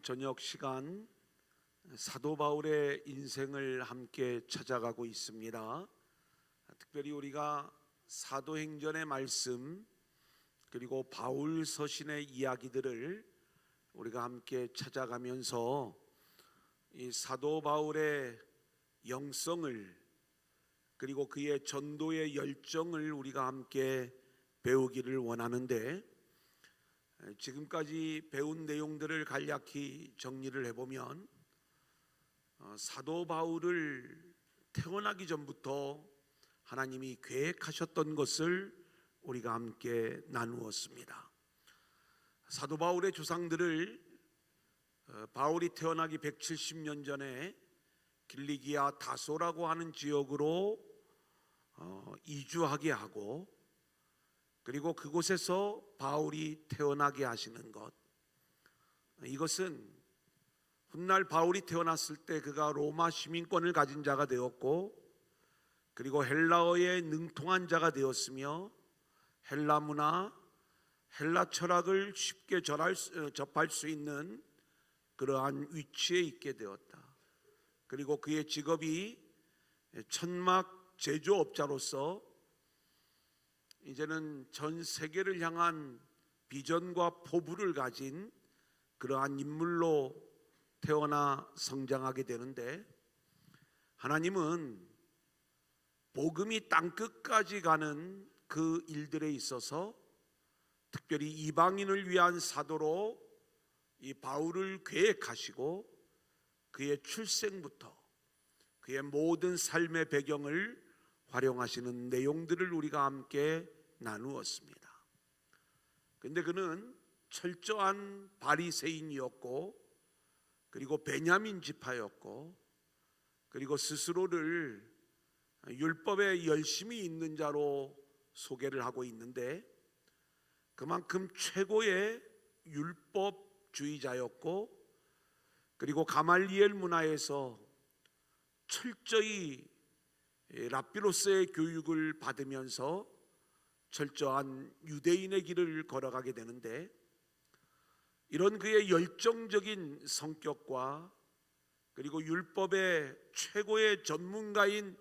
저녁 시간 사도 바울의 인생을 함께 찾아가고 있습니다. 특별히 우리가 사도행전의 말씀 그리고 바울 서신의 이야기들을 우리가 함께 찾아가면서 이 사도 바울의 영성을 그리고 그의 전도의 열정을 우리가 함께 배우기를 원하는데, 지금까지 배운 내용들을 간략히 정리를 해보면 사도 바울을 태어나기 전부터 하나님이 계획하셨던 것을 우리가 함께 나누었습니다. 사도 바울의 조상들을 바울이 태어나기 170년 전에 길리기아 다소라고 하는 지역으로 이주하게 하고, 그리고 그곳에서 바울이 태어나게 하시는 것, 이것은 훗날 바울이 태어났을 때 그가 로마 시민권을 가진 자가 되었고, 그리고 헬라어에 능통한 자가 되었으며 헬라 문화, 헬라 철학을 쉽게 접할 수 있는 그러한 위치에 있게 되었다. 그리고 그의 직업이 천막 제조업자로서 이제는 전 세계를 향한 비전과 포부를 가진 그러한 인물로 태어나 성장하게 되는데, 하나님은 복음이 땅끝까지 가는 그 일들에 있어서 특별히 이방인을 위한 사도로 이 바울을 계획하시고, 그의 출생부터 그의 모든 삶의 배경을 활용하시는 내용들을 우리가 함께 나누었습니다. 그런데 그는 철저한 바리새인이었고, 그리고 베냐민 지파였고, 그리고 스스로를 율법에 열심히 있는 자로 소개를 하고 있는데, 그만큼 최고의 율법주의자였고, 그리고 가말리엘 문화에서 철저히 랍비로스의 교육을 받으면서 철저한 유대인의 길을 걸어가게 되는데, 이런 그의 열정적인 성격과 그리고 율법의 최고의 전문가인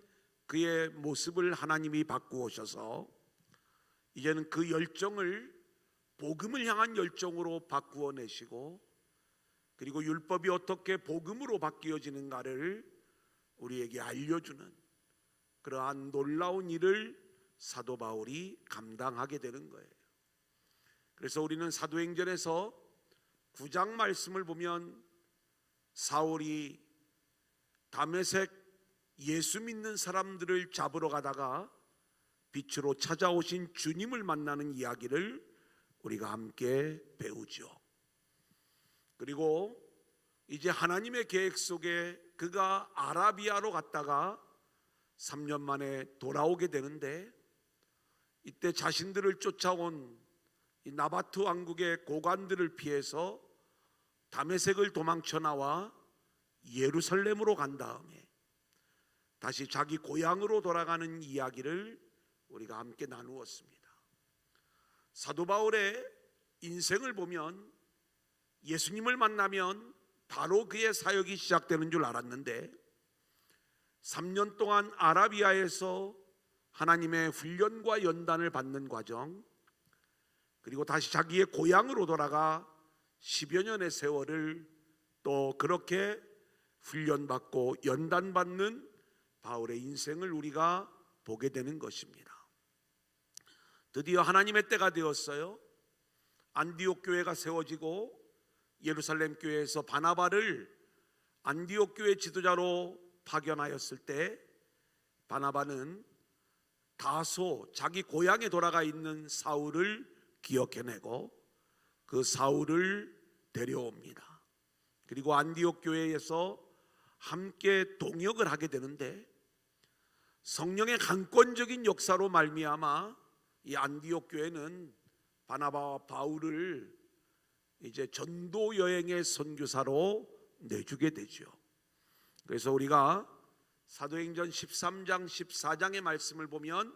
그의 모습을 하나님이 바꾸어셔서 이제는 그 열정을 복음을 향한 열정으로 바꾸어 내시고, 그리고 율법이 어떻게 복음으로 바뀌어지는가를 우리에게 알려주는 그러한 놀라운 일을 사도 바울이 감당하게 되는 거예요. 그래서 우리는 사도행전에서 9장 말씀을 보면 사울이 다메섹 예수 믿는 사람들을 잡으러 가다가 빛으로 찾아오신 주님을 만나는 이야기를 우리가 함께 배우죠. 그리고 이제 하나님의 계획 속에 그가 아라비아로 갔다가 3년 만에 돌아오게 되는데, 이때 자신들을 쫓아온 이 나바트 왕국의 고관들을 피해서 다메섹을 도망쳐 나와 예루살렘으로 간 다음에 다시 자기 고향으로 돌아가는 이야기를 우리가 함께 나누었습니다. 사도 바울의 인생을 보면 예수님을 만나면 바로 그의 사역이 시작되는 줄 알았는데, 3년 동안 아라비아에서 하나님의 훈련과 연단을 받는 과정, 그리고 다시 자기의 고향으로 돌아가 10여 년의 세월을 또 그렇게 훈련받고 연단받는 바울의 인생을 우리가 보게 되는 것입니다. 드디어 하나님의 때가 되었어요. 안디옥 교회가 세워지고 예루살렘 교회에서 바나바를 안디옥 교회 지도자로 파견하였을 때, 바나바는 다소 자기 고향에 돌아가 있는 사울을 기억해내고 그 사울을 데려옵니다. 그리고 안디옥 교회에서 함께 동역을 하게 되는데, 성령의 강권적인 역사로 말미암아 이 안디옥 교회는 바나바와 바울을 이제 전도 여행의 선교사로 내주게 되죠. 그래서 우리가 사도행전 13장 14장의 말씀을 보면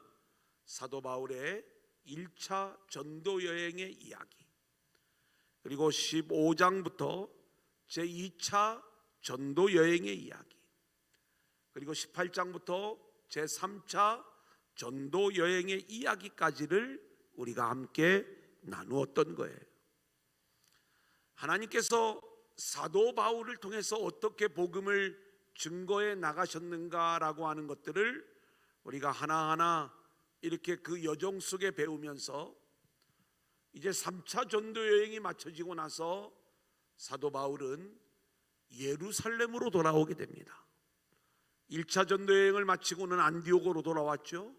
사도 바울의 1차 전도 여행의 이야기, 그리고 15장부터 제2차 전도 여행의 이야기, 그리고 18장부터 제3차 전도 여행의 이야기까지를 우리가 함께 나누었던 거예요. 하나님께서 사도 바울을 통해서 어떻게 복음을 증거해 나가셨는가라고 하는 것들을 우리가 하나하나 이렇게 그 여정 속에 배우면서 이제 3차 전도 여행이 마쳐지고 나서 사도 바울은 예루살렘으로 돌아오게 됩니다. 1차 전도 여행을 마치고는 안디옥으로 돌아왔죠.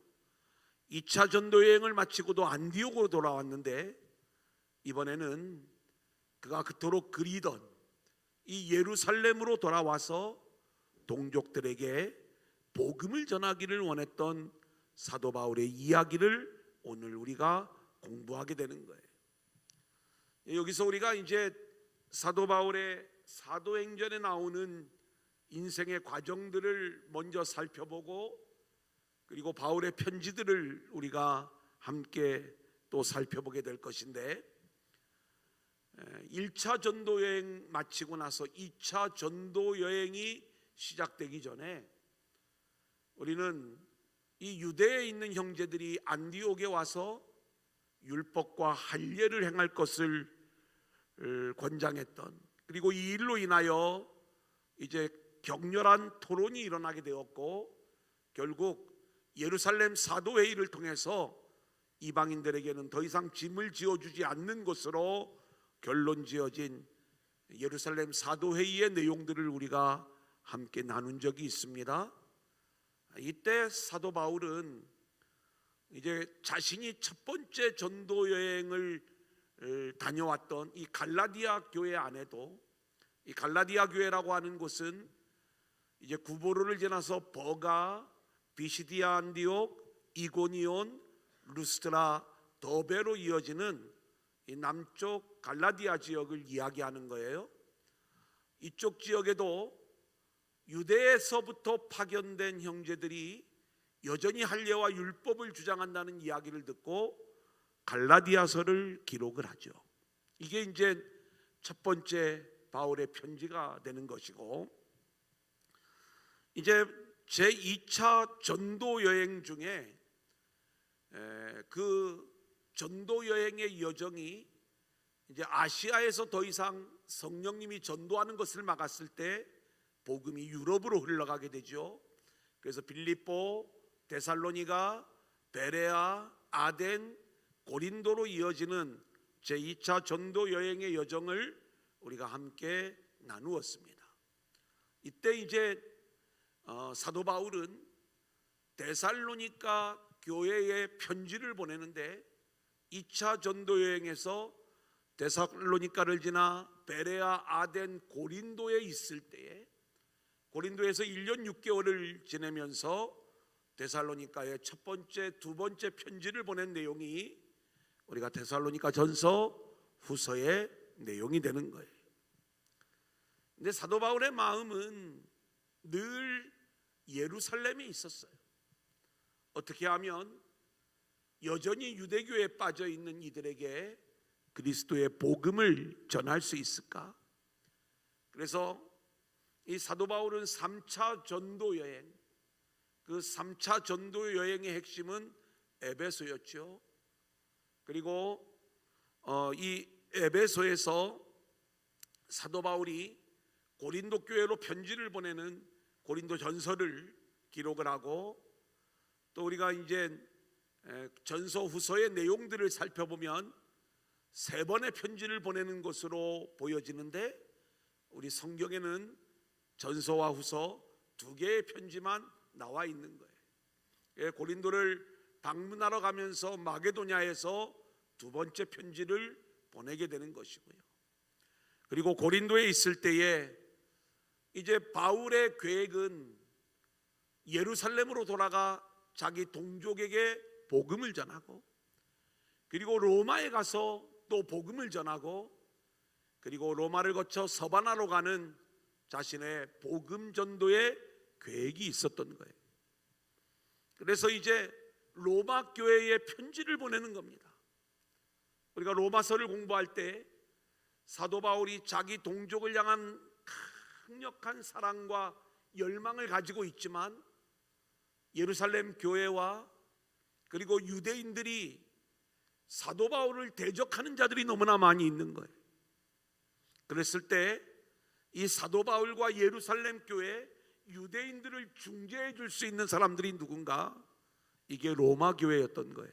2차 전도 여행을 마치고도 안디옥으로 돌아왔는데, 이번에는 그가 그토록 그리던 이 예루살렘으로 돌아와서 동족들에게 복음을 전하기를 원했던 사도 바울의 이야기를 오늘 우리가 공부하게 되는 거예요. 여기서 우리가 이제 사도 바울의 사도행전에 나오는 인생의 과정들을 먼저 살펴보고, 그리고 바울의 편지들을 우리가 함께 또 살펴보게 될 것인데, 1차 전도 여행 마치고 나서 2차 전도 여행이 시작되기 전에 우리는 이 유대에 있는 형제들이 안디옥에 와서 율법과 할례를 행할 것을 권장했던, 그리고 이 일로 인하여 이제 격렬한 토론이 일어나게 되었고, 결국 예루살렘 사도회의를 통해서 이방인들에게는 더 이상 짐을 지어주지 않는 것으로 결론 지어진 예루살렘 사도회의의 내용들을 우리가 함께 나눈 적이 있습니다. 이때 사도 바울은 이제 자신이 첫 번째 전도 여행을 다녀왔던 이 갈라디아 교회 안에도, 이 갈라디아 교회라고 하는 곳은 이제 구보로를 지나서 버가, 비시디아 안디옥, 이고니온, 루스트라, 더베로 이어지는 이 남쪽 갈라디아 지역을 이야기하는 거예요. 이쪽 지역에도 유대에서부터 파견된 형제들이 여전히 할례와 율법을 주장한다는 이야기를 듣고 갈라디아서를 기록을 하죠. 이게 이제 첫 번째 바울의 편지가 되는 것이고, 이제 제2차 전도 여행 중에 그 전도 여행의 여정이 이제 아시아에서 더 이상 성령님이 전도하는 것을 막았을 때 복음이 유럽으로 흘러가게 되죠. 그래서 빌립보, 데살로니가, 베레아, 아덴, 고린도로 이어지는 제2차 전도 여행의 여정을 우리가 함께 나누었습니다. 이때 이제 사도 바울은 데살로니가 교회에 편지를 보내는데, 2차 전도 여행에서 데살로니가를 지나 베레아, 아덴, 고린도에 있을 때에 고린도에서 1년 6개월을 지내면서 데살로니가에 첫 번째, 두 번째 편지를 보낸 내용이 우리가 데살로니가 전서, 후서의 내용이 되는 거예요. 근데 사도 바울의 마음은 늘 예루살렘에 있었어요. 어떻게 하면 여전히 유대교에 빠져 있는 이들에게 그리스도의 복음을 전할 수 있을까? 그래서 이 사도 바울은 3차 전도 여행, 그 3차 전도 여행의 핵심은 에베소였죠. 그리고 이 에베소에서 사도 바울이 고린도 교회로 편지를 보내는 고린도 전서를 기록을 하고, 또 우리가 이제 전서 후서의 내용들을 살펴보면 3번의 편지를 보내는 것으로 보여지는데, 우리 성경에는 전서와 후서 2개의 편지만 나와 있는 거예요. 고린도를 방문하러 가면서 마게도냐에서 2번째 편지를 보내게 되는 것이고요. 그리고 고린도에 있을 때에 이제 바울의 계획은 예루살렘으로 돌아가 자기 동족에게 복음을 전하고, 그리고 로마에 가서 또 복음을 전하고, 그리고 로마를 거쳐 서바나로 가는 자신의 복음 전도의 계획이 있었던 거예요. 그래서 이제 로마 교회에 편지를 보내는 겁니다. 우리가 로마서를 공부할 때 사도 바울이 자기 동족을 향한 강력한 사랑과 열망을 가지고 있지만 예루살렘 교회와 그리고 유대인들이 사도 바울을 대적하는 자들이 너무나 많이 있는 거예요. 그랬을 때 이 사도 바울과 예루살렘 교회 유대인들을 중재해 줄 수 있는 사람들이 누군가? 이게 로마 교회였던 거예요.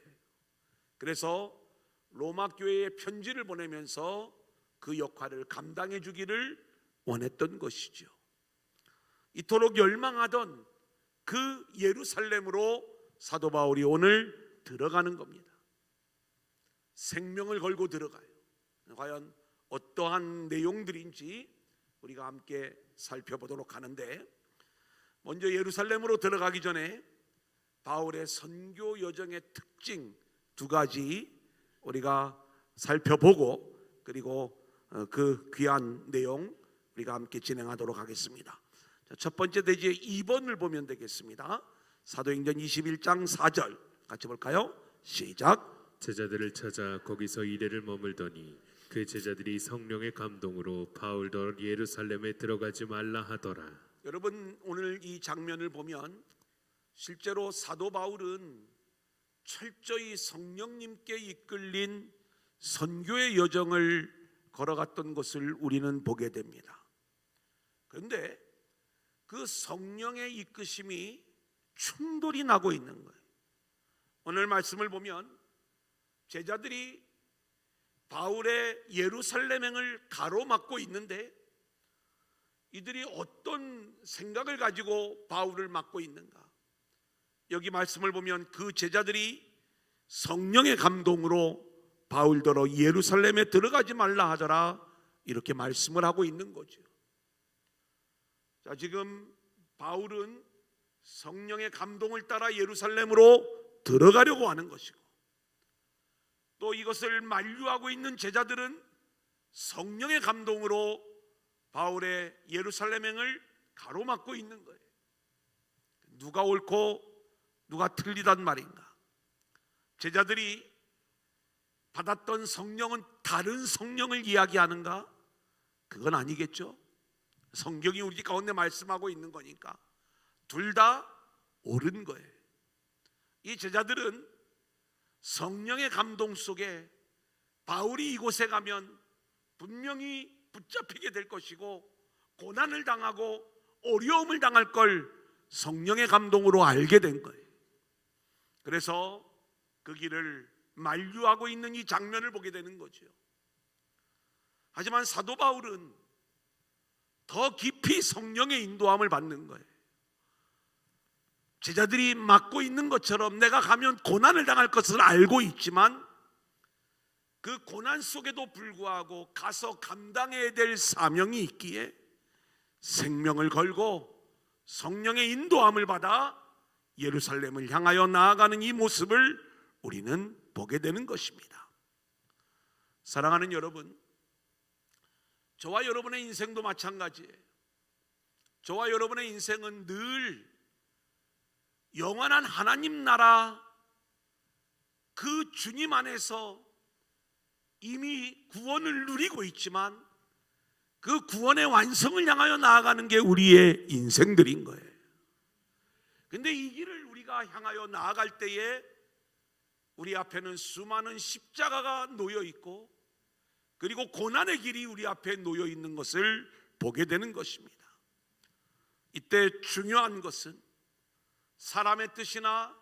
그래서 로마 교회에 편지를 보내면서 그 역할을 감당해 주기를 원했던 것이죠. 이토록 열망하던 그 예루살렘으로 사도 바울이 오늘 들어가는 겁니다. 생명을 걸고 들어가요. 과연 어떠한 내용들인지 우리가 함께 살펴보도록 하는데, 먼저 예루살렘으로 들어가기 전에 바울의 선교 여정의 특징 두 가지 우리가 살펴보고, 그리고 그 귀한 내용 우리가 함께 진행하도록 하겠습니다. 첫 번째 대지의 2번을 보면 되겠습니다. 사도행전 21장 4절 같이 볼까요? 시작. 제자들을 찾아 거기서 이래를 머물더니 그 제자들이 성령의 감동으로 바울도 예루살렘에 들어가지 말라 하더라. 여러분, 오늘 이 장면을 보면 실제로 사도 바울은 철저히 성령님께 이끌린 선교의 여정을 걸어갔던 것을 우리는 보게 됩니다. 그런데 그 성령의 이끄심이 충돌이 나고 있는 거예요. 오늘 말씀을 보면 제자들이 바울의 예루살렘행을 가로막고 있는데 이들이 어떤 생각을 가지고 바울을 막고 있는가? 여기 말씀을 보면 그 제자들이 성령의 감동으로 바울더러 예루살렘에 들어가지 말라 하더라, 이렇게 말씀을 하고 있는 거죠. 자, 지금 바울은 성령의 감동을 따라 예루살렘으로 들어가려고 하는 것이고, 또 이것을 만류하고 있는 제자들은 성령의 감동으로 바울의 예루살렘행을 가로막고 있는 거예요. 누가 옳고 누가 틀리단 말인가? 제자들이 받았던 성령은 다른 성령을 이야기하는가? 그건 아니겠죠. 성경이 우리 가운데 말씀하고 있는 거니까 둘 다 옳은 거예요. 이 제자들은 성령의 감동 속에 바울이 이곳에 가면 분명히 붙잡히게 될 것이고 고난을 당하고 어려움을 당할 걸 성령의 감동으로 알게 된 거예요. 그래서 그 길을 만류하고 있는 이 장면을 보게 되는 거죠. 하지만 사도 바울은 더 깊이 성령의 인도함을 받는 거예요. 제자들이 막고 있는 것처럼 내가 가면 고난을 당할 것을 알고 있지만 그 고난 속에도 불구하고 가서 감당해야 될 사명이 있기에 생명을 걸고 성령의 인도함을 받아 예루살렘을 향하여 나아가는 이 모습을 우리는 보게 되는 것입니다. 사랑하는 여러분, 저와 여러분의 인생도 마찬가지예요. 저와 여러분의 인생은 늘 영원한 하나님 나라 그 주님 안에서 이미 구원을 누리고 있지만 그 구원의 완성을 향하여 나아가는 게 우리의 인생들인 거예요. 근데 이 길을 우리가 향하여 나아갈 때에 우리 앞에는 수많은 십자가가 놓여 있고 그리고 고난의 길이 우리 앞에 놓여 있는 것을 보게 되는 것입니다. 이때 중요한 것은 사람의 뜻이나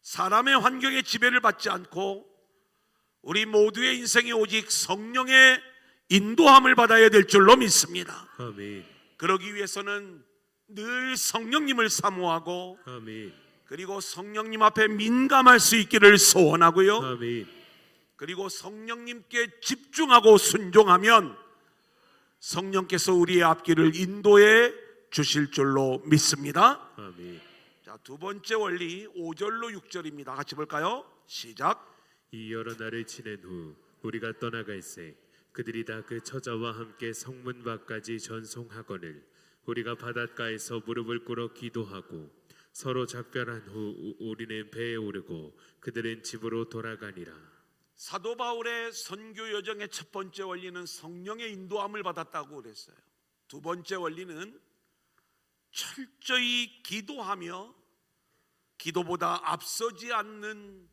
사람의 환경의 지배를 받지 않고 우리 모두의 인생이 오직 성령의 인도함을 받아야 될 줄로 믿습니다. 아멘. 그러기 위해서는 늘 성령님을 사모하고 아멘. 그리고 성령님 앞에 민감할 수 있기를 소원하고요. 아멘. 그리고 성령님께 집중하고 순종하면 성령께서 우리의 앞길을 인도해 주실 줄로 믿습니다. 아멘. 자, 두 번째 원리 5절로 6절입니다. 같이 볼까요? 시작. 이 여러 날을 지낸 후 우리가 떠나갈새 그들이 다 그 처자와 함께 성문 밖까지 전송하거늘 우리가 바닷가에서 무릎을 꿇어 기도하고 서로 작별한 후 우리는 배에 오르고 그들은 집으로 돌아가니라. 사도 바울의 선교 여정의 첫 번째 원리는 성령의 인도함을 받았다고 그랬어요. 두 번째 원리는 철저히 기도하며 기도보다 앞서지 않는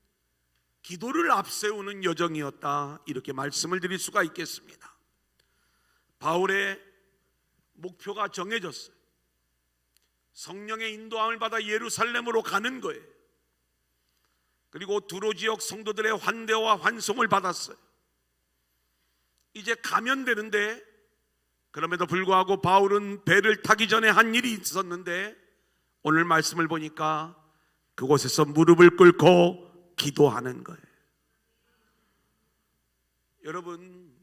기도를 앞세우는 여정이었다, 이렇게 말씀을 드릴 수가 있겠습니다. 바울의 목표가 정해졌어요. 성령의 인도함을 받아 예루살렘으로 가는 거예요. 그리고 두로 지역 성도들의 환대와 환송을 받았어요. 이제 가면 되는데, 그럼에도 불구하고 바울은 배를 타기 전에 한 일이 있었는데, 오늘 말씀을 보니까 그곳에서 무릎을 꿇고 기도하는 거예요. 여러분,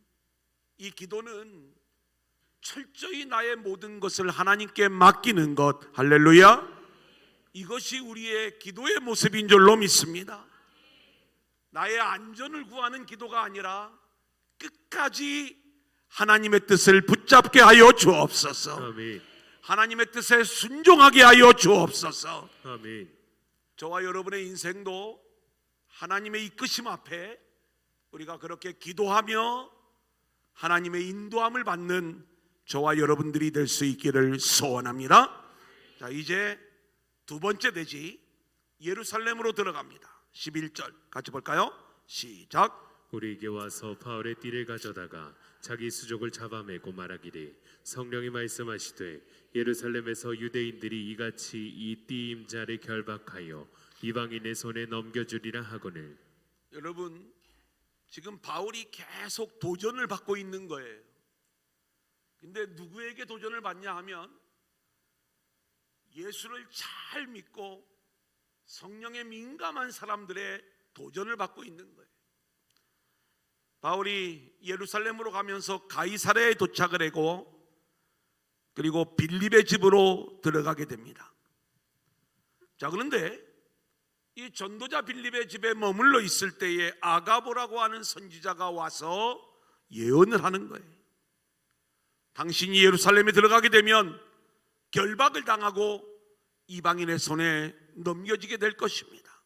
이 기도는 철저히 나의 모든 것을 하나님께 맡기는 것, 할렐루야, 이것이 우리의 기도의 모습인 줄로 믿습니다. 나의 안전을 구하는 기도가 아니라 끝까지 하나님의 뜻을 붙잡게 하여 주옵소서. 아멘. 하나님의 뜻에 순종하게 하여 주옵소서. 아멘. 저와 여러분의 인생도 하나님의 이끄심 앞에 우리가 그렇게 기도하며 하나님의 인도함을 받는 저와 여러분들이 될 수 있기를 소원합니다. 자, 이제 두 번째 대지 예루살렘으로 들어갑니다. 11절 같이 볼까요? 시작. 우리에게 와서 바울의 띠를 가져다가 자기 수족을 잡아매고 말하기를 성령이 말씀하시되 예루살렘에서 유대인들이 이같이 이 띠 임자를 결박하여 이방인의 손에 넘겨주리라 하거늘. 여러분, 지금 바울이 계속 도전을 받고 있는 거예요. 근데 누구에게 도전을 받냐 하면 예수를 잘 믿고 성령에 민감한 사람들의 도전을 받고 있는 거예요. 바울이 예루살렘으로 가면서 가이사랴에 도착을 하고 그리고 빌립의 집으로 들어가게 됩니다. 자, 그런데 이 전도자 빌립의 집에 머물러 있을 때에 아가보라고 하는 선지자가 와서 예언을 하는 거예요. 당신이 예루살렘에 들어가게 되면 결박을 당하고 이방인의 손에 넘겨지게 될 것입니다.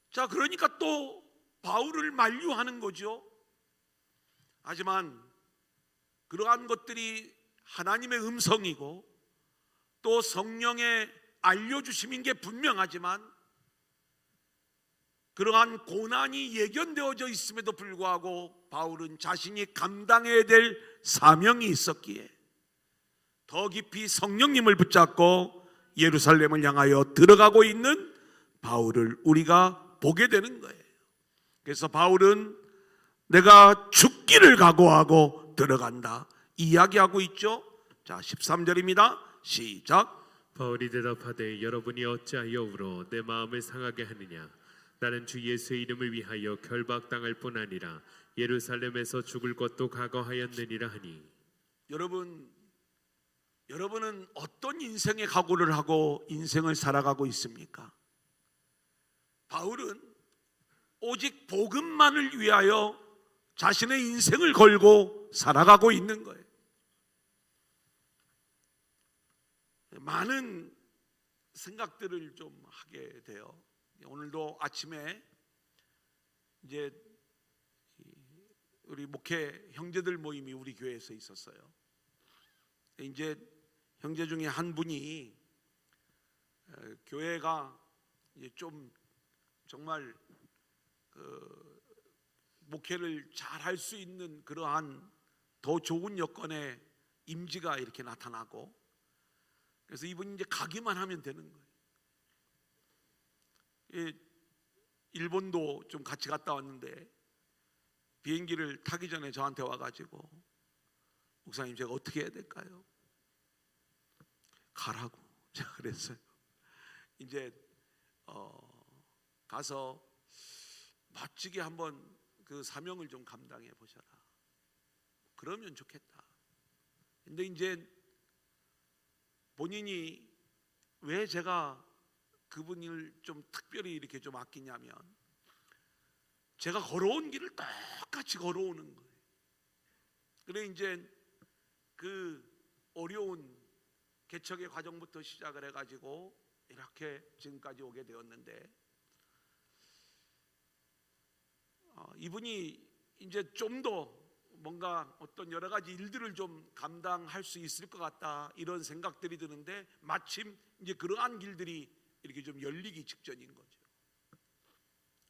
자, 그러니까 또 바울을 만류하는 거죠. 하지만 그러한 것들이 하나님의 음성이고 또 성령의 알려주심인 게 분명하지만 그러한 고난이 예견되어져 있음에도 불구하고 바울은 자신이 감당해야 될 사명이 있었기에 더 깊이 성령님을 붙잡고 예루살렘을 향하여 들어가고 있는 바울을 우리가 보게 되는 거예요. 그래서 바울은 내가 죽기를 각오하고 들어간다 이야기하고 있죠. 자, 13절입니다. 시작. 바울이 대답하되 여러분이 어찌하여 울어 내 마음을 상하게 하느냐. 나는 주 예수의 이름을 위하여 결박당할 뿐 아니라 예루살렘에서 죽을 것도 각오하였느니라 하니. 여러분은 어떤 인생의 각오를 하고 인생을 살아가고 있습니까? 바울은 오직 복음만을 위하여 자신의 인생을 걸고 살아가고 있는 거예요. 많은 생각들을 좀 하게 돼요. 오늘도 아침에 이제 우리 목회 형제들 모임이 우리 교회에서 있었어요. 이제 형제 중에 한 분이 교회가 이제 좀 정말 목회를 잘 할 수 있는 그러한 더 좋은 여건의 임지가 이렇게 나타나고, 그래서 이분이 이제 가기만 하면 되는 거예요. 일본도 좀 같이 갔다 왔는데 비행기를 타기 전에 저한테 와가지고 목사님 제가 어떻게 해야 될까요? 가라고 제가 그랬어요. 이제 가서 멋지게 한번 그 사명을 좀 감당해 보셔라. 그러면 좋겠다. 근데 이제 본인이 왜 제가 그분을 좀 특별히 이렇게 좀 아끼냐면 제가 걸어온 길을 똑같이 걸어오는 거예요. 그래 이제 그 어려운 개척의 과정부터 시작을 해가지고 이렇게 지금까지 오게 되었는데, 이분이 이제 좀 더 뭔가 어떤 여러 가지 일들을 좀 감당할 수 있을 것 같다, 이런 생각들이 드는데 마침 이제 그러한 길들이 이렇게 좀 열리기 직전인 거죠.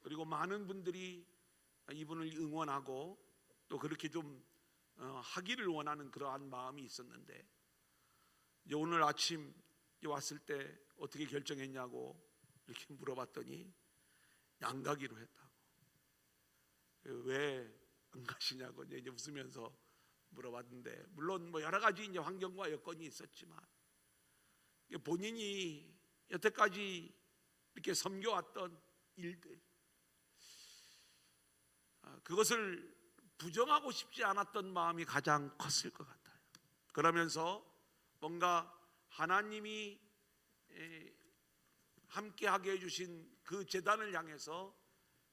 그리고 많은 분들이 이분을 응원하고 또 그렇게 좀 하기를 원하는 그러한 마음이 있었는데, 이제 오늘 아침 왔을 때 어떻게 결정했냐고 이렇게 물어봤더니 안 가기로 했다고. 왜 안 가시냐고 이제 웃으면서 물어봤는데, 물론 뭐 여러 가지 이제 환경과 여건이 있었지만 본인이 여태까지 이렇게 섬겨왔던 일들, 그것을 부정하고 싶지 않았던 마음이 가장 컸을 것 같아요. 그러면서 뭔가 하나님이 함께하게 해주신 그 제단을 향해서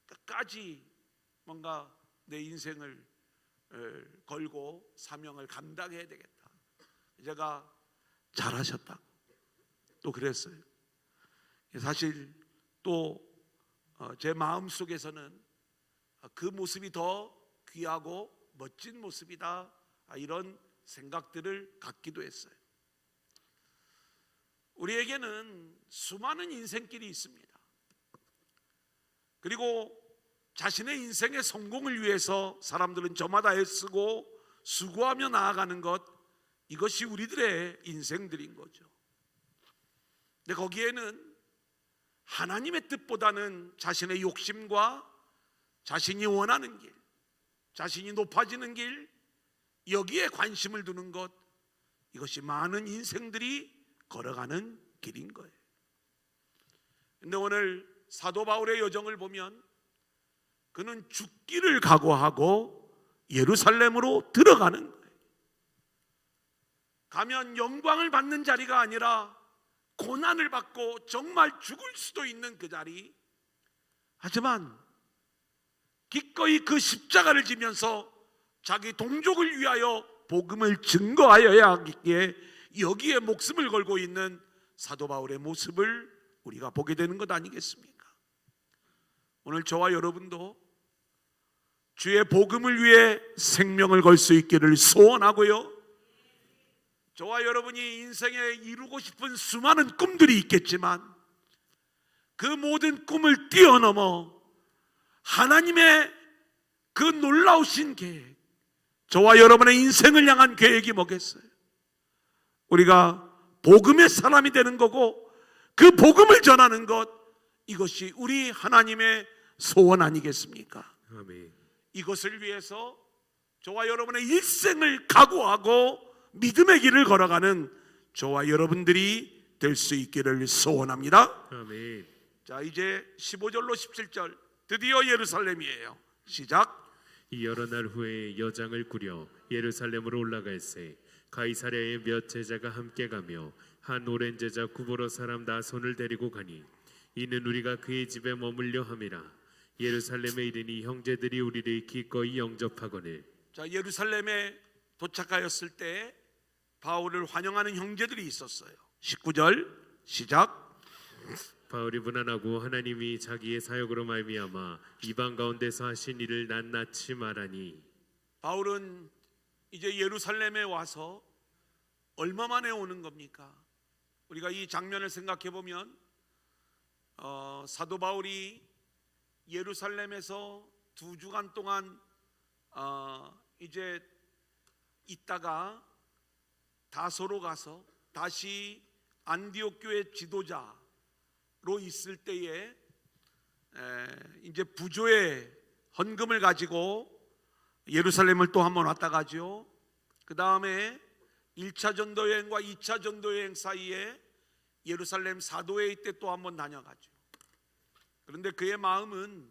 끝까지 뭔가 내 인생을 걸고 사명을 감당해야 되겠다. 제가 잘하셨다고 또 그랬어요. 사실 또 제 마음 속에서는 그 모습이 더 귀하고 멋진 모습이다, 이런 생각들을 갖기도 했어요. 우리에게는 수많은 인생길이 있습니다. 그리고 자신의 인생의 성공을 위해서 사람들은 저마다 애쓰고 수고하며 나아가는 것, 이것이 우리들의 인생들인 거죠. 근데 거기에는 하나님의 뜻보다는 자신의 욕심과 자신이 원하는 길, 자신이 높아지는 길, 여기에 관심을 두는 것, 이것이 많은 인생들이 걸어가는 길인 거예요. 근데 오늘 사도 바울의 여정을 보면 그는 죽기를 각오하고 예루살렘으로 들어가는 거예요. 가면 영광을 받는 자리가 아니라 고난을 받고 정말 죽을 수도 있는 그 자리. 하지만 기꺼이 그 십자가를 지면서 자기 동족을 위하여 복음을 증거하여야 하기에 여기에 목숨을 걸고 있는 사도 바울의 모습을 우리가 보게 되는 것 아니겠습니까? 오늘 저와 여러분도 주의 복음을 위해 생명을 걸 수 있기를 소원하고요, 저와 여러분이 인생에 이루고 싶은 수많은 꿈들이 있겠지만 그 모든 꿈을 뛰어넘어 하나님의 그 놀라우신 계획, 저와 여러분의 인생을 향한 계획이 뭐겠어요? 우리가 복음의 사람이 되는 거고 그 복음을 전하는 것, 이것이 우리 하나님의 소원 아니겠습니까? 아멘. 이것을 위해서 저와 여러분의 일생을 각오하고 믿음의 길을 걸어가는 저와 여러분들이 될 수 있기를 소원합니다. 아멘. 자, 이제 15절로 17절 드디어 예루살렘이에요. 시작. 이 여러 날 후에 여장을 꾸려 예루살렘으로 올라갈새 가이사랴의 몇 제자가 함께 가며 한 오랜 제자 구보로 사람 나손을 데리고 가니 이는 우리가 그의 집에 머물려 함이라. 예루살렘에 이르니 형제들이 우리를 기꺼이 영접하거늘. 자, 예루살렘에 도착하였을 때 바울을 환영하는 형제들이 있었어요. 19절 시작. 바울이 분한하고 하나님이 자기의 사역으로 말미암아 이방 가운데서 하신 일을 낱낱이 말하니. 바울은 이제 예루살렘에 와서 얼마 만에 오는 겁니까? 우리가 이 장면을 생각해 보면 사도 바울이 예루살렘에서 2주간 동안 이제 있다가 다소로 가서 다시 안디옥 교회 지도자로 있을 때에 이제 부조의 헌금을 가지고 예루살렘을 또 한번 왔다 가죠. 그 다음에 1차 전도 여행과 2차 전도 여행 사이에 예루살렘 사도회의 때 또 한번 다녀가죠. 그런데 그의 마음은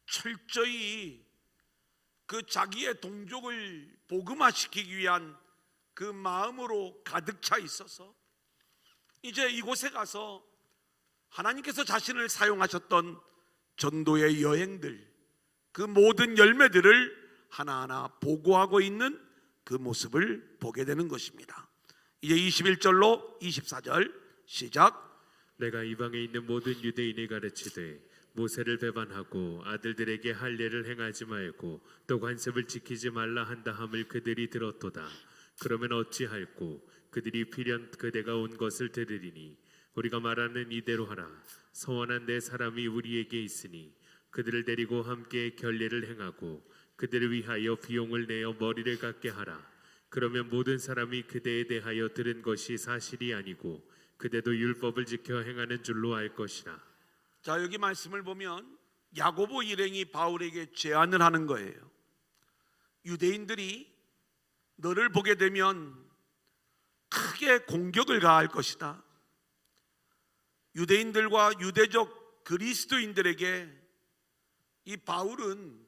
철저히 그 자기의 동족을 복음화시키기 위한 그 마음으로 가득 차 있어서 이제 이곳에 가서 하나님께서 자신을 사용하셨던 전도의 여행들, 그 모든 열매들을 하나하나 보고하고 있는 그 모습을 보게 되는 것입니다. 이제 21절로 24절 시작. 내가 이방에 있는 모든 유대인을 가르치되 모세를 배반하고 아들들에게 할례를 행하지 말고 또 관습을 지키지 말라 한다 함을 그들이 들었도다. 그러면 어찌할꼬? 그들이 필연 그대가 온 것을 들으리니 우리가 말하는 이대로 하라. 서원한 네 사람이 우리에게 있으니 그들을 데리고 함께 결례를 행하고 그들을 위하여 비용을 내어 머리를 깎게 하라. 그러면 모든 사람이 그대에 대하여 들은 것이 사실이 아니고 그대도 율법을 지켜 행하는 줄로 알 것이라. 자, 여기 말씀을 보면 야고보 일행이 바울에게 제안을 하는 거예요. 유대인들이 너를 보게 되면 크게 공격을 가할 것이다. 유대인들과 유대적 그리스도인들에게 이 바울은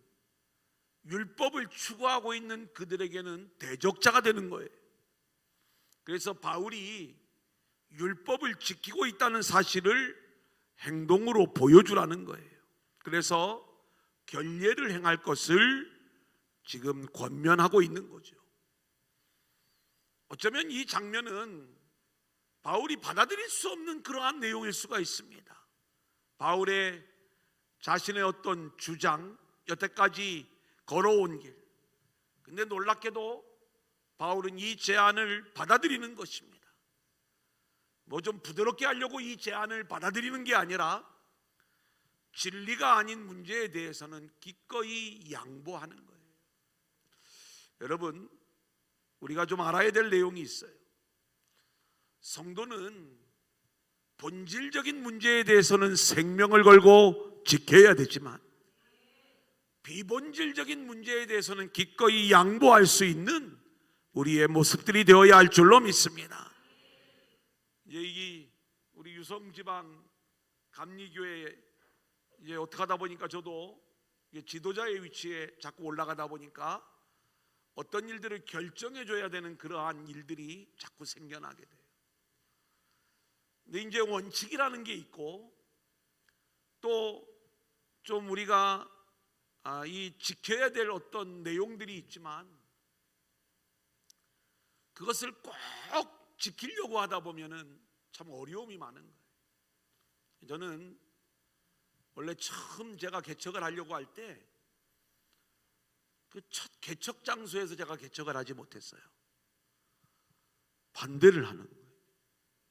율법을 추구하고 있는 그들에게는 대적자가 되는 거예요. 그래서 바울이 율법을 지키고 있다는 사실을 행동으로 보여주라는 거예요. 그래서 결례를 행할 것을 지금 권면하고 있는 거죠. 어쩌면 이 장면은 바울이 받아들일 수 없는 그러한 내용일 수가 있습니다. 바울의 자신의 어떤 주장, 여태까지 걸어온 길. 근데 놀랍게도 바울은 이 제안을 받아들이는 것입니다. 뭐 좀 부드럽게 하려고 이 제안을 받아들이는 게 아니라 진리가 아닌 문제에 대해서는 기꺼이 양보하는 거예요. 여러분, 우리가 좀 알아야 될 내용이 있어요. 성도는 본질적인 문제에 대해서는 생명을 걸고 지켜야 되지만 비본질적인 문제에 대해서는 기꺼이 양보할 수 있는 우리의 모습들이 되어야 할 줄로 믿습니다. 이제 우리 유성지방 감리교회 이제 어떻게 하다 보니까 저도 지도자의 위치에 자꾸 올라가다 보니까 어떤 일들을 결정해 줘야 되는 그러한 일들이 자꾸 생겨나게 돼요. 근데 이제 원칙이라는 게 있고 또 좀 우리가 이 지켜야 될 어떤 내용들이 있지만 그것을 꼭 지키려고 하다 보면은 참 어려움이 많은 거예요. 저는 원래 처음 제가 개척을 하려고 할 때 그 첫 개척 장소에서 제가 개척을 하지 못했어요. 반대를 하는 거예요.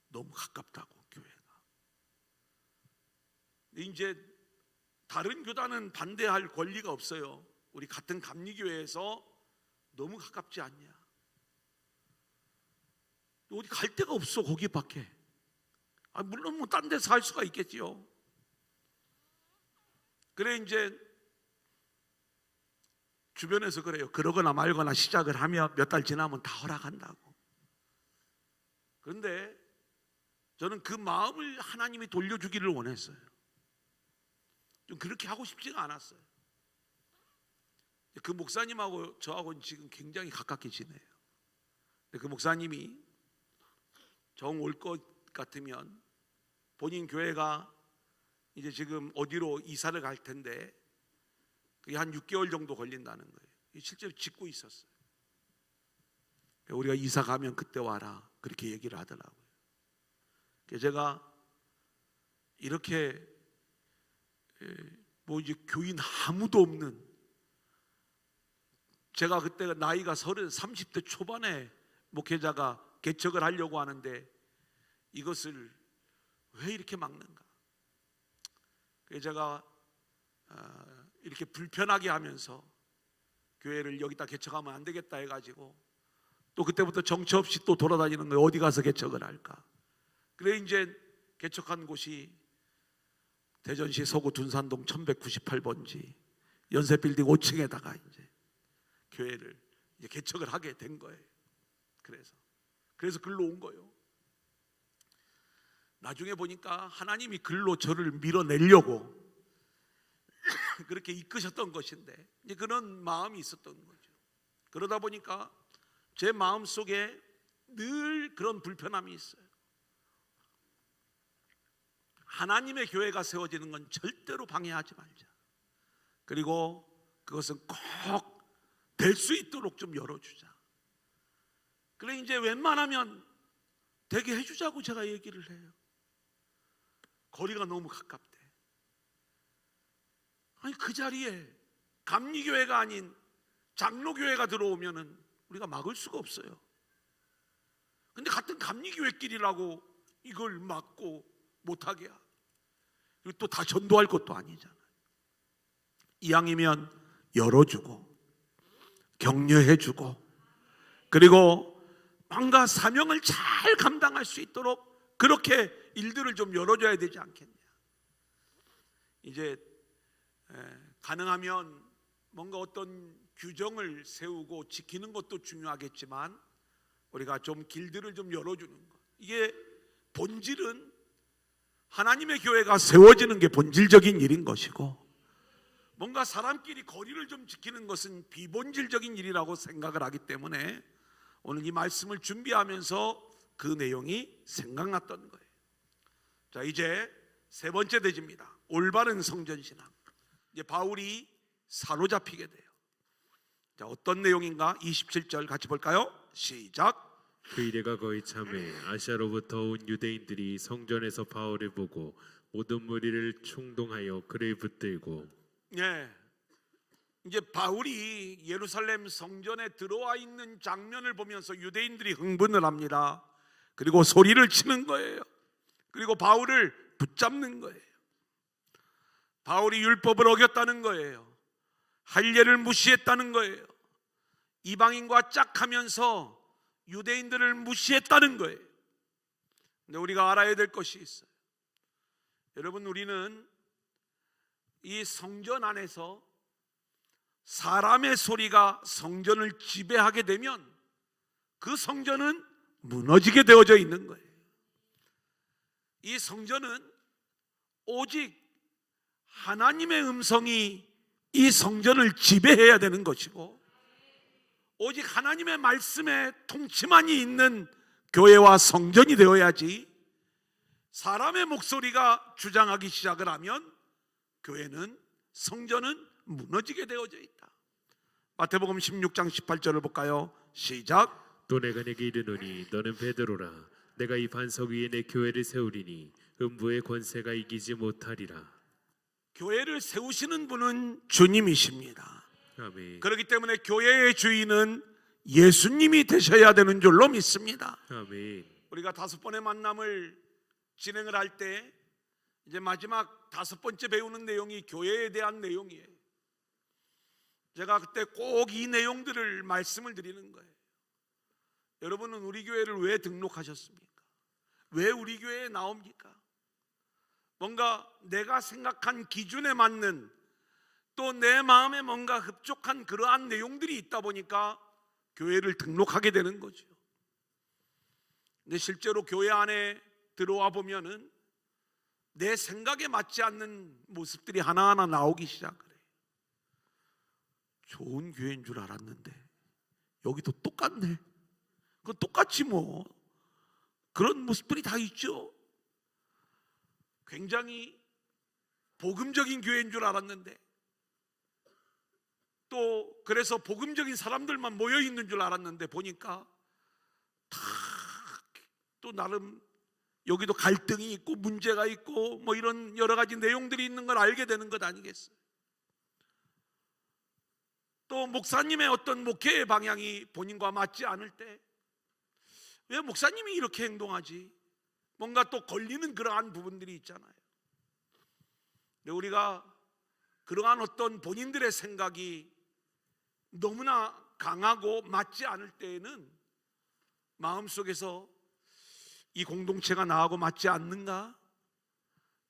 너무 가깝다고 교회가. 근데 이제 다른 교단은 반대할 권리가 없어요. 우리 같은 감리교회에서 너무 가깝지 않냐. 어디 갈 데가 없어 거기밖에. 물론 뭐 딴 데서 할 수가 있겠지요. 그래 이제 주변에서 그래요. 그러거나 말거나 시작을 하면 몇 달 지나면 다 허락한다고. 그런데 저는 그 마음을 하나님이 돌려주기를 원했어요. 좀 그렇게 하고 싶지가 않았어요. 그 목사님하고 저하고는 지금 굉장히 가깝게 지내요. 그 목사님이 정 올 것 같으면 본인 교회가 이제 지금 어디로 이사를 갈 텐데 그게 한 6개월 정도 걸린다는 거예요. 실제로 짓고 있었어요. 우리가 이사 가면 그때 와라 그렇게 얘기를 하더라고요. 제가 이렇게 뭐 이제 교인 아무도 없는, 제가 그때가 나이가 30대 초반에 목회자가 개척을 하려고 하는데 이것을 왜 이렇게 막는가? 그래서 제가 이렇게 불편하게 하면서 교회를 여기다 개척하면 안 되겠다 해가지고 또 그때부터 정처 없이 또 돌아다니는 거예요. 어디 가서 개척을 할까? 그래 이제 개척한 곳이 대전시 서구 둔산동 1198번지 연세빌딩 5층에다가 이제 교회를 이제 개척을 하게 된 거예요. 그래서 글로 온 거예요. 나중에 보니까 하나님이 글로 저를 밀어내려고 그렇게 이끄셨던 것인데 이제 그런 마음이 있었던 거죠. 그러다 보니까 제 마음 속에 늘 그런 불편함이 있어요. 하나님의 교회가 세워지는 건 절대로 방해하지 말자. 그리고 그것은 꼭 될 수 있도록 좀 열어주자. 그래 이제 웬만하면 되게 해주자고 제가 얘기를 해요. 거리가 너무 가깝대. 아니 그 자리에 감리교회가 아닌 장로교회가 들어오면은 우리가 막을 수가 없어요. 근데 같은 감리교회끼리라고 이걸 막고 못하게 하고, 그리고 또 다 전도할 것도 아니잖아요. 이왕이면 열어주고 격려해주고, 그리고 뭔가 사명을 잘 감당할 수 있도록 그렇게 일들을 좀 열어줘야 되지 않겠냐. 이제 가능하면 뭔가 어떤 규정을 세우고 지키는 것도 중요하겠지만 우리가 좀 길들을 좀 열어주는 것, 이게 본질은 하나님의 교회가 세워지는 게 본질적인 일인 것이고, 뭔가 사람끼리 거리를 좀 지키는 것은 비본질적인 일이라고 생각을 하기 때문에 오늘 이 말씀을 준비하면서 그 내용이 생각났던 거예요. 자, 이제 세 번째 대지입니다. 올바른 성전신앙. 이제 바울이 사로잡히게 돼요. 자, 어떤 내용인가? 27절 같이 볼까요? 시작. 그 이래가 거의 참에 아시아로부터 온 유대인들이 성전에서 바울을 보고 모든 무리를 충동하여 그를 붙들고. 예, 이제 바울이 예루살렘 성전에 들어와 있는 장면을 보면서 유대인들이 흥분을 합니다. 그리고 소리를 치는 거예요. 그리고 바울을 붙잡는 거예요. 바울이 율법을 어겼다는 거예요. 할례를 무시했다는 거예요. 이방인과 짝하면서 유대인들을 무시했다는 거예요. 근데 우리가 알아야 될 것이 있어요. 여러분, 우리는 이 성전 안에서 사람의 소리가 성전을 지배하게 되면 그 성전은 무너지게 되어져 있는 거예요. 이 성전은 오직 하나님의 음성이 이 성전을 지배해야 되는 것이고, 오직 하나님의 말씀에 통치만이 있는 교회와 성전이 되어야지, 사람의 목소리가 주장하기 시작을 하면 교회는, 성전은 무너지게 되어져 있다. 마태복음 16장 18절을 볼까요? 시작. 또 내가 내게 이르노니 너는 베드로라. 내가 이 반석 위에 내 교회를 세우리니 음부의 권세가 이기지 못하리라. 교회를 세우시는 분은 주님이십니다. 아멘. 그렇기 때문에 교회의 주인은 예수님이 되셔야 되는 줄로 믿습니다. 아멘. 우리가 5번의 만남을 진행을 할 때 이제 마지막 5번째 배우는 내용이 교회에 대한 내용이에요. 제가 그때 꼭 이 내용들을 말씀을 드리는 거예요. 여러분은 우리 교회를 왜 등록하셨습니까? 왜 우리 교회에 나옵니까? 뭔가 내가 생각한 기준에 맞는, 또 내 마음에 뭔가 흡족한 그러한 내용들이 있다 보니까 교회를 등록하게 되는 거죠. 근데 실제로 교회 안에 들어와 보면은 내 생각에 맞지 않는 모습들이 하나하나 나오기 시작을 해요. 좋은 교회인 줄 알았는데 여기도 똑같네. 그건 똑같지 뭐. 그런 모습들이 다 있죠. 굉장히 복음적인 교회인 줄 알았는데, 또 그래서 복음적인 사람들만 모여 있는 줄 알았는데 보니까 다 또 나름 여기도 갈등이 있고 문제가 있고 뭐 이런 여러 가지 내용들이 있는 걸 알게 되는 것 아니겠어요? 또 목사님의 어떤 목회의 방향이 본인과 맞지 않을 때 왜 목사님이 이렇게 행동하지? 뭔가 또 걸리는 그러한 부분들이 있잖아요. 근데 우리가 그러한 어떤 본인들의 생각이 너무나 강하고 맞지 않을 때에는 마음속에서 이 공동체가 나하고 맞지 않는가?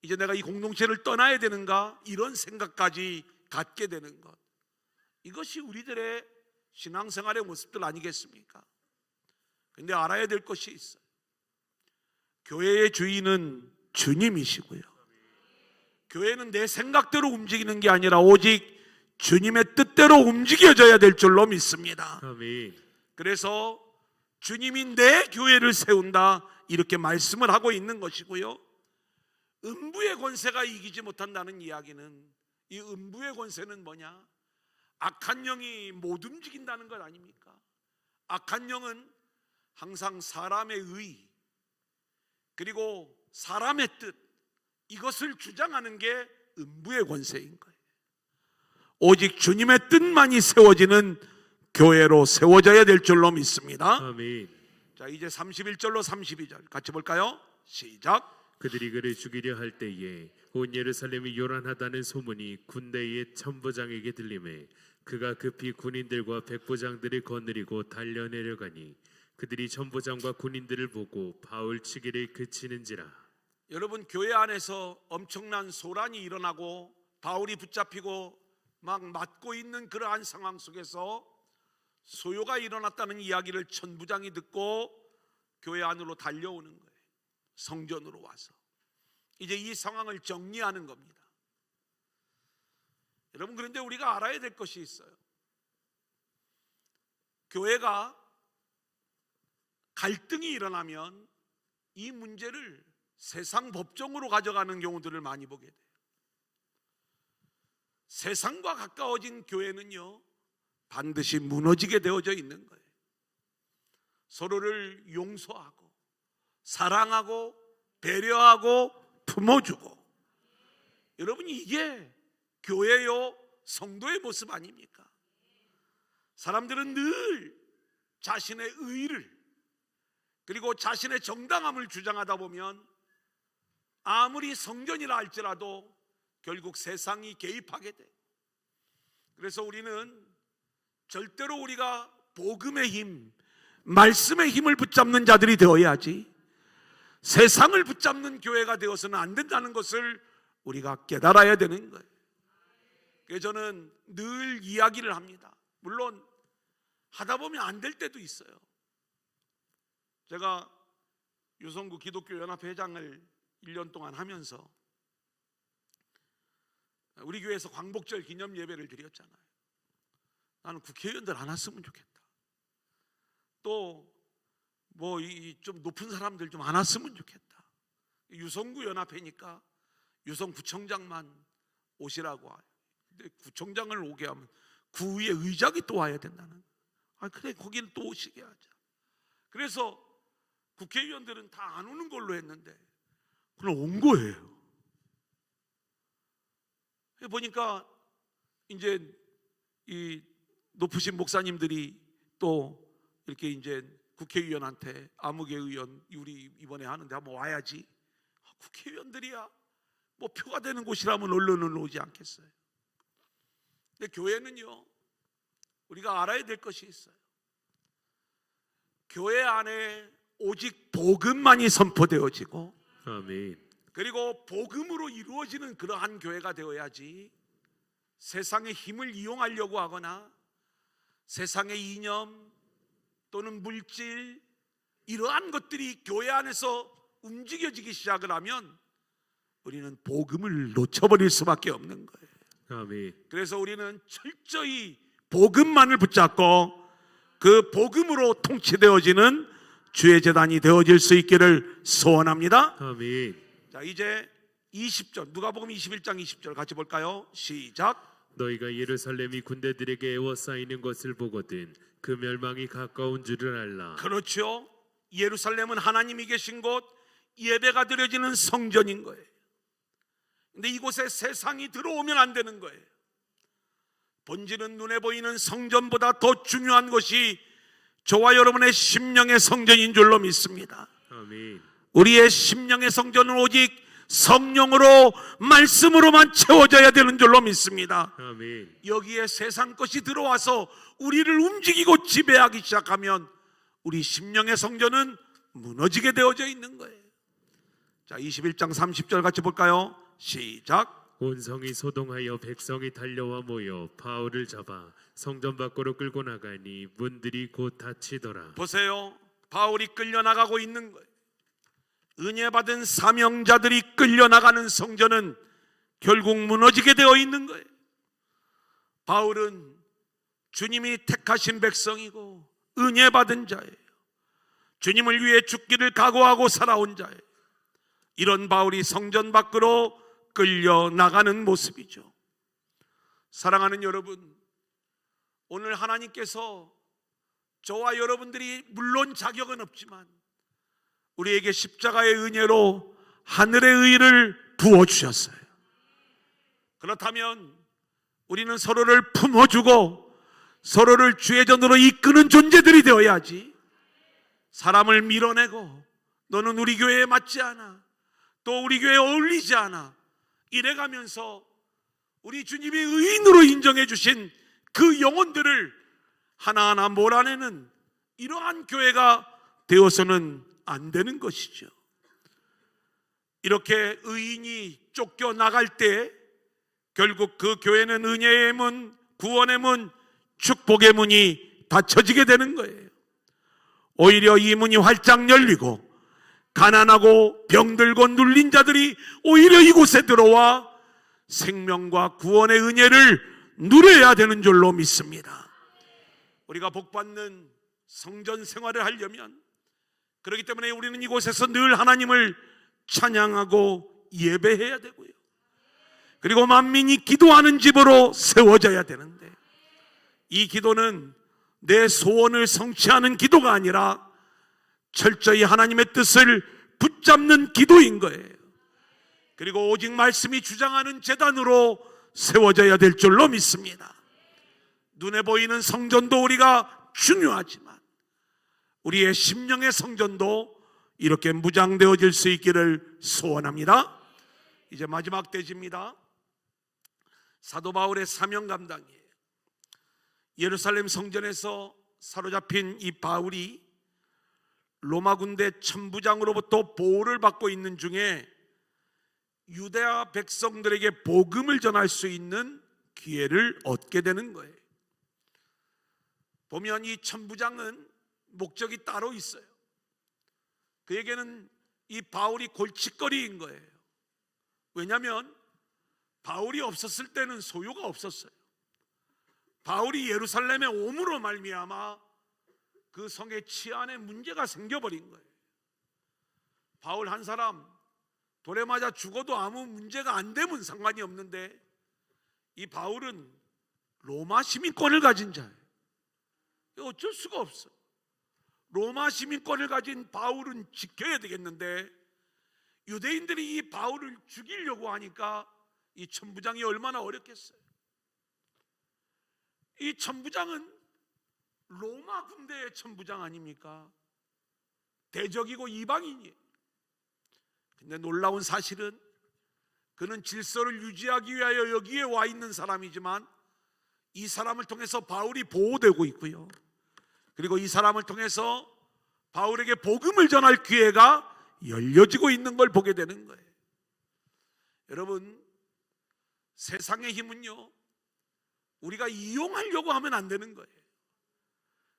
이제 내가 이 공동체를 떠나야 되는가? 이런 생각까지 갖게 되는 것, 이것이 우리들의 신앙생활의 모습들 아니겠습니까? 근데 알아야 될 것이 있어요. 교회의 주인은 주님이시고요, 교회는 내 생각대로 움직이는 게 아니라 오직 주님의 뜻대로 움직여져야 될 줄로 믿습니다. 아멘. 그래서 주님이 내 교회를 세운다, 이렇게 말씀을 하고 있는 것이고요. 음부의 권세가 이기지 못한다는 이야기는, 이 음부의 권세는 뭐냐? 악한 영이 못 움직인다는 것 아닙니까? 악한 영은 항상 사람의 의, 그리고 사람의 뜻, 이것을 주장하는 게 음부의 권세인 거예요. 오직 주님의 뜻만이 세워지는 교회로 세워져야 될 줄로 믿습니다. 아멘. 자, 이제 31절로 32절 같이 볼까요? 시작. 그들이 그를 죽이려 할 때에 온 예루살렘이 요란하다는 소문이 군대의 천부장에게 들리매 그가 급히 군인들과 백부장들을 거느리고 달려내려가니 그들이 천부장과 군인들을 보고 바울 치기를 그치는지라. 여러분, 교회 안에서 엄청난 소란이 일어나고 바울이 붙잡히고 막 맞고 있는 그러한 상황 속에서 소요가 일어났다는 이야기를 천부장이 듣고 교회 안으로 달려오는 거예요. 성전으로 와서 이제 이 상황을 정리하는 겁니다. 여러분, 그런데 우리가 알아야 될 것이 있어요. 교회가 갈등이 일어나면 이 문제를 세상 법정으로 가져가는 경우들을 많이 보게 돼요. 세상과 가까워진 교회는요, 반드시 무너지게 되어져 있는 거예요. 서로를 용서하고 사랑하고 배려하고 품어주고, 여러분, 이게 교회요 성도의 모습 아닙니까? 사람들은 늘 자신의 의를 그리고 자신의 정당함을 주장하다 보면 아무리 성전이라 할지라도 결국 세상이 개입하게 돼. 그래서 우리는 절대로 우리가 복음의 힘, 말씀의 힘을 붙잡는 자들이 되어야지 세상을 붙잡는 교회가 되어서는 안 된다는 것을 우리가 깨달아야 되는 거예요. 그래서 저는 늘 이야기를 합니다. 물론 하다 보면 안 될 때도 있어요. 제가 유성구 기독교연합회 회장을 1년 동안 하면서 우리 교회에서 광복절 기념 예배를 드렸잖아요. 나는 국회의원들 안 왔으면 좋겠다. 또 뭐 좀 높은 사람들 좀 안 왔으면 좋겠다. 유성구 연합회니까 유성구청장만 오시라고 와요. 근데 구청장을 오게 하면 구의 의장이 또 와야 된다는. 그래, 거기는 또 오시게 하자. 그래서 국회의원들은 다 안 오는 걸로 했는데 그냥 온 거예요. 보니까 이제 이 높으신 목사님들이 또 이렇게 이제 국회의원한테 아무개 의원 우리 이번에 하는데 한번 와야지. 국회의원들이야 뭐 표가 되는 곳이라면 언론은 오지 않겠어요. 근데 교회는요, 우리가 알아야 될 것이 있어요. 교회 안에 오직 복음만이 선포되어지고, 아멘. 그리고 복음으로 이루어지는 그러한 교회가 되어야지 세상의 힘을 이용하려고 하거나 세상의 이념 또는 물질, 이러한 것들이 교회 안에서 움직여지기 시작을 하면 우리는 복음을 놓쳐버릴 수밖에 없는 거예요. 아멘. 그래서 우리는 철저히 복음만을 붙잡고 그 복음으로 통치되어지는 주의 재단이 되어질 수 있기를 소원합니다. 아멘. 자, 이제 20절, 누가복음 21장 20절 같이 볼까요? 시작. 너희가 예루살렘이 군대들에게 에워싸이는 것을 보거든 그 멸망이 가까운 줄을 알라. 그렇죠. 예루살렘은 하나님이 계신 곳, 예배가 드려지는 성전인 거예요. 근데 이곳에 세상이 들어오면 안 되는 거예요. 본질은 눈에 보이는 성전보다 더 중요한 것이 저와 여러분의 심령의 성전인 줄로 믿습니다. 아멘. 우리의 심령의 성전은 오직 성령으로 말씀으로만 채워져야 되는 줄로 믿습니다. 아멘. 여기에 세상 것이 들어와서 우리를 움직이고 지배하기 시작하면 우리 심령의 성전은 무너지게 되어져 있는 거예요. 자, 21장 30절 같이 볼까요? 시작. 온 성이 소동하여 백성이 달려와 모여 바울을 잡아 성전 밖으로 끌고 나가니 문들이 곧 닫히더라. 보세요. 바울이 끌려나가고 있는 거예요. 은혜 받은 사명자들이 끌려나가는 성전은 결국 무너지게 되어 있는 거예요. 바울은 주님이 택하신 백성이고 은혜 받은 자예요. 주님을 위해 죽기를 각오하고 살아온 자예요. 이런 바울이 성전 밖으로 끌려나가는 모습이죠. 사랑하는 여러분, 오늘 하나님께서 저와 여러분들이 물론 자격은 없지만 우리에게 십자가의 은혜로 하늘의 의를 부어주셨어요. 그렇다면 우리는 서로를 품어주고 서로를 주의 전으로 이끄는 존재들이 되어야지, 사람을 밀어내고 너는 우리 교회에 맞지 않아, 또 우리 교회에 어울리지 않아 이래가면서 우리 주님이 의인으로 인정해 주신 그 영혼들을 하나하나 몰아내는 이러한 교회가 되어서는 안 되는 것이죠. 이렇게 의인이 쫓겨나갈 때 결국 그 교회는 은혜의 문, 구원의 문, 축복의 문이 닫혀지게 되는 거예요. 오히려 이 문이 활짝 열리고 가난하고 병들고 눌린 자들이 오히려 이곳에 들어와 생명과 구원의 은혜를 누려야 되는 줄로 믿습니다. 우리가 복받는 성전 생활을 하려면, 그렇기 때문에 우리는 이곳에서 늘 하나님을 찬양하고 예배해야 되고요, 그리고 만민이 기도하는 집으로 세워져야 되는데, 이 기도는 내 소원을 성취하는 기도가 아니라 철저히 하나님의 뜻을 붙잡는 기도인 거예요. 그리고 오직 말씀이 주장하는 제단으로 세워져야 될 줄로 믿습니다. 눈에 보이는 성전도 우리가 중요하지만 우리의 심령의 성전도 이렇게 무장되어질 수 있기를 소원합니다. 이제 마지막 대지입니다. 사도 바울의 사명 감당이에요. 예루살렘 성전에서 사로잡힌 이 바울이 로마 군대 천부장으로부터 보호를 받고 있는 중에 유대아 백성들에게 복음을 전할 수 있는 기회를 얻게 되는 거예요. 보면 이 천부장은 목적이 따로 있어요. 그에게는 이 바울이 골칫거리인 거예요. 왜냐하면 바울이 없었을 때는 소요가 없었어요. 바울이 예루살렘에 옴으로 말미암아 그 성의 치안에 문제가 생겨버린 거예요. 바울 한 사람 돌에 맞아 죽어도 아무 문제가 안 되면 상관이 없는데, 이 바울은 로마 시민권을 가진 자예요. 어쩔 수가 없어. 로마 시민권을 가진 바울은 지켜야 되겠는데, 유대인들이 이 바울을 죽이려고 하니까 이 천부장이 얼마나 어렵겠어요. 이 천부장은 로마 군대의 천부장 아닙니까? 대적이고 이방인이에요. 근데 놀라운 사실은 그는 질서를 유지하기 위하여 여기에 와 있는 사람이지만 이 사람을 통해서 바울이 보호되고 있고요, 그리고 이 사람을 통해서 바울에게 복음을 전할 기회가 열려지고 있는 걸 보게 되는 거예요. 여러분, 세상의 힘은요, 우리가 이용하려고 하면 안 되는 거예요.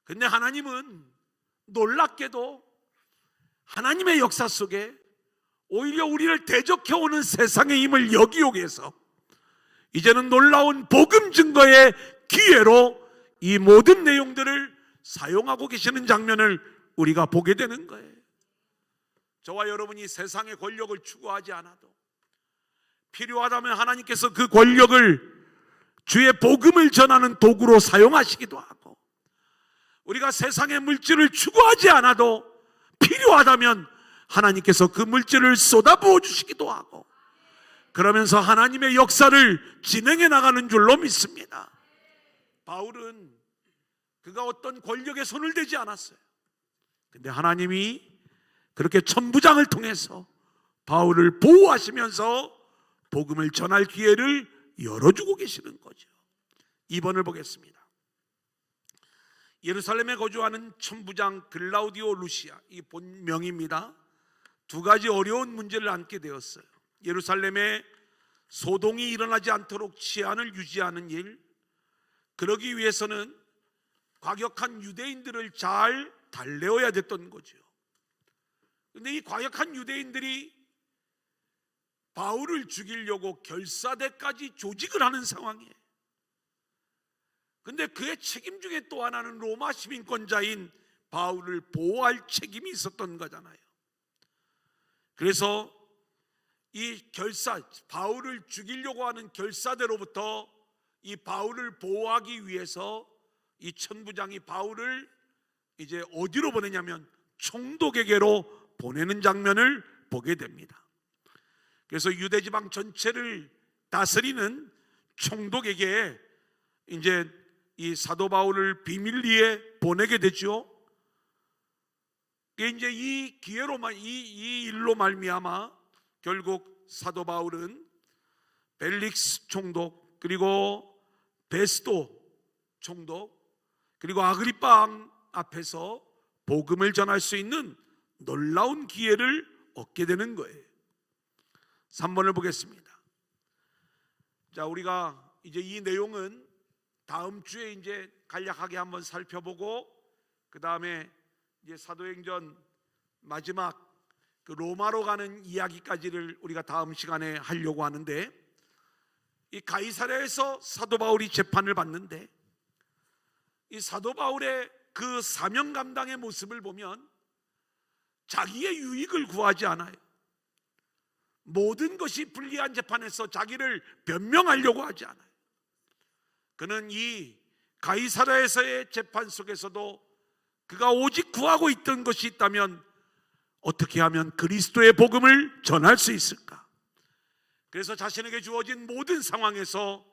근데 하나님은 놀랍게도 하나님의 역사 속에 오히려 우리를 대적해오는 세상의 힘을 여기오게 해서 이제는 놀라운 복음 증거의 기회로 이 모든 내용들을 사용하고 계시는 장면을 우리가 보게 되는 거예요. 저와 여러분이 세상의 권력을 추구하지 않아도 필요하다면 하나님께서 그 권력을 주의 복음을 전하는 도구로 사용하시기도 하고, 우리가 세상의 물질을 추구하지 않아도 필요하다면 하나님께서 그 물질을 쏟아부어 주시기도 하고, 그러면서 하나님의 역사를 진행해 나가는 줄로 믿습니다. 바울은 그가 어떤 권력에 손을 대지 않았어요. 근데 하나님이 그렇게 천부장을 통해서 바울을 보호하시면서 복음을 전할 기회를 열어주고 계시는 거죠. 2번을 보겠습니다. 예루살렘에 거주하는 천부장 글라우디오 루시아, 이 본명입니다. 두 가지 어려운 문제를 안게 되었어요. 예루살렘에 소동이 일어나지 않도록 치안을 유지하는 일, 그러기 위해서는 과격한 유대인들을 잘 달래어야 됐던 거죠. 그런데 이 과격한 유대인들이 바울을 죽이려고 결사대까지 조직을 하는 상황이에요. 그런데 그의 책임 중에 또 하나는 로마 시민권자인 바울을 보호할 책임이 있었던 거잖아요. 그래서 이 바울을 죽이려고 하는 결사대로부터 이 바울을 보호하기 위해서 이 천부장이 바울을 이제 어디로 보내냐면 총독에게로 보내는 장면을 보게 됩니다. 그래서 유대지방 전체를 다스리는 총독에게 이제 이 사도 바울을 비밀리에 보내게 되죠. 이제 이 기회로만 이 일로 말미암아 결국 사도 바울은 벨릭스 총독, 그리고 베스도 총독, 그리고 아그리파 왕 앞에서 복음을 전할 수 있는 놀라운 기회를 얻게 되는 거예요. 3번을 보겠습니다. 자, 우리가 이제 이 내용은 다음 주에 이제 간략하게 한번 살펴보고, 그 다음에 이제 사도행전 마지막 그 로마로 가는 이야기까지를 우리가 다음 시간에 하려고 하는데, 이 가이사랴에서 사도 바울이 재판을 받는데, 이 사도 바울의 그 사명 감당의 모습을 보면 자기의 유익을 구하지 않아요. 모든 것이 불리한 재판에서 자기를 변명하려고 하지 않아요. 그는 이 가이사랴에서의 재판 속에서도 그가 오직 구하고 있던 것이 있다면 어떻게 하면 그리스도의 복음을 전할 수 있을까? 그래서 자신에게 주어진 모든 상황에서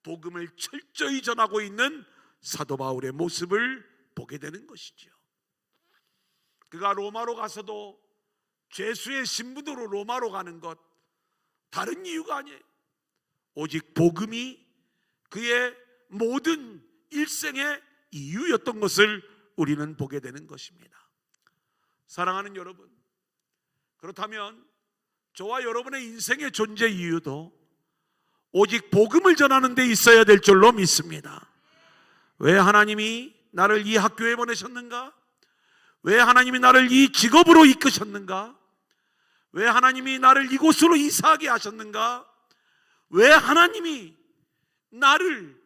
복음을 철저히 전하고 있는 사도 바울의 모습을 보게 되는 것이죠. 그가 로마로 가서도 죄수의 신분으로 로마로 가는 것, 다른 이유가 아니에요. 오직 복음이 그의 모든 일생의 이유였던 것을 우리는 보게 되는 것입니다. 사랑하는 여러분, 그렇다면 저와 여러분의 인생의 존재 이유도 오직 복음을 전하는 데 있어야 될 줄로 믿습니다. 왜 하나님이 나를 이 학교에 보내셨는가? 왜 하나님이 나를 이 직업으로 이끄셨는가? 왜 하나님이 나를 이곳으로 이사하게 하셨는가? 왜 하나님이 나를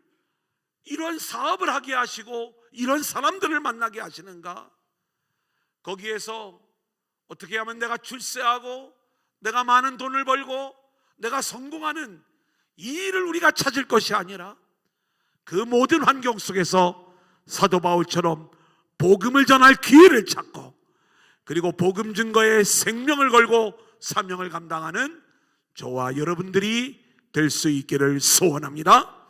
이런 사업을 하게 하시고 이런 사람들을 만나게 하시는가? 거기에서 어떻게 하면 내가 출세하고 내가 많은 돈을 벌고 내가 성공하는 이 일을 우리가 찾을 것이 아니라 그 모든 환경 속에서 사도 바울처럼 복음을 전할 기회를 찾고, 그리고 복음 증거에 생명을 걸고 사명을 감당하는 저와 여러분들이 될 수 있기를 소원합니다.